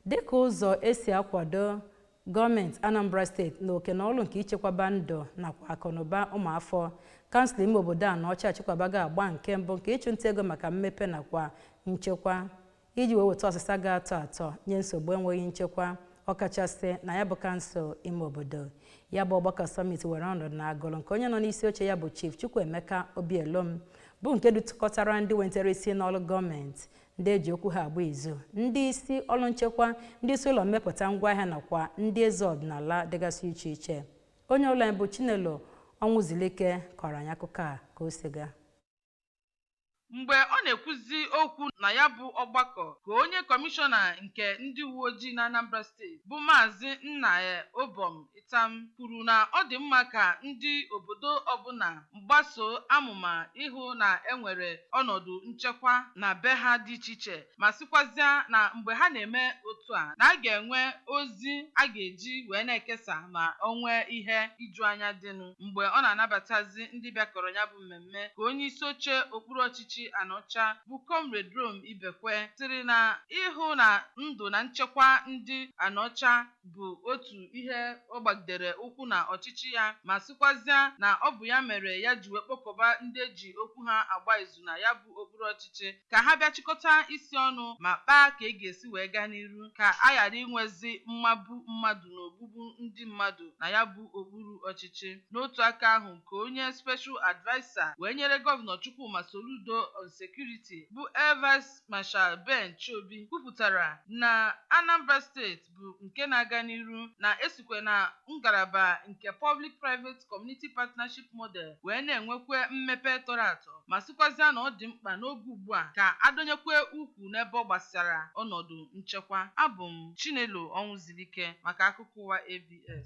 dịka ụzọ esi akwado gọọmenti Anambra steeti na oke na ọrụ nke ichekwaba ndụ nakwa akụnụba ụmụafọ. Kansụl ime obodo Anọcha achịkwabago agba nke mbụ nke ịchụnta ego maka mmepe nakwa nchekwa iji wee weta ọsịsa ga-atọ atọ nye nsogbu enweghị nchekwa ọkachasị na ya bụ kansụl ime obodo. Ya bụ ọgbakọ summit were ọnọdụ na agụlụ nke onye nọ n'isi oche ya bụ Chief Chukwuemeka Obielom bụ nke dụkọtara ndị wetara isi n'ọrụ gọọmenti, ndị eji okwu ha agba izu, ndị isi ọrụ nchekwa, ndị isi ụlọ mmepụta ngwaahịa nakwa ndị eze ọdịnala dịgasị iche iche. Onye ụlọ bụ Chinelo Ọnwụzilike kọrọ anyị akụkọ a ka o si gaa. Mgbe ọ na-ekwuzi okwu na ya bụ ọgbakọ ka onye kọmishọna nke ndị uwe ojii na Anambra steeti bụ Maazị Nnae Obom Itam kwuru na ọ dị mma ka ndị obodo ọbụla mgbaso amụma ịhụ na enwere ọnọdụ nchekwa na be ha dị iche iche, ma sịkwazịa na mgbe ha na-eme otu a na a ga-enwe ozi a ga-eji wee na-ekesa ma onwe ihe ijuanya dịnụ. Mgbe ọ na-anabatazi ndị bịakọrọ ya bụ mmemme ka onye isi oche okpuru ọchịchị Anọcha bụ Comrade Rome Ibekwe sịrị na ịhụ na ndụ na nchekwa ndị Anọcha bụ otu ihe ọ gbagidere ụkwụ na ọchịchị ya, ma sịkwazịa na ọ bụ ya mere ya ji wee kpọkọba ndị eji okwu ha agba izu na ya bụ okpuru ọchịchị ka ha bịa chịkọta isi ọnụ ma kpaa ka ga-esi wee gaa n'iru ka a ghara inwezi mmagbu mmadụ na ogbugbu ndị mmadụ na ya bụ okpuru ọchịchị. N'otu aka ahụ ka onye Special Adviser wee nyere Gọvanọ Chukwuma Soludo on Security bụ Vice Marshal Ben Chobi kwupụtara na Anambra steeti bụ nke na-aga n'iru na esikwe na ngalaba nke Public Private Community Partnership Model wee na-enwekwe mmepe tọrọ atọ, ma sịkwazịa na ọ dị mkpa n'oge ugbu a ka adọnyekwe ukwu n'ebe ọ gbasara ọnọdụ nchekwa. Abụ m Chinelo Ọnwụzilike maka akụkọ ụwa ABS.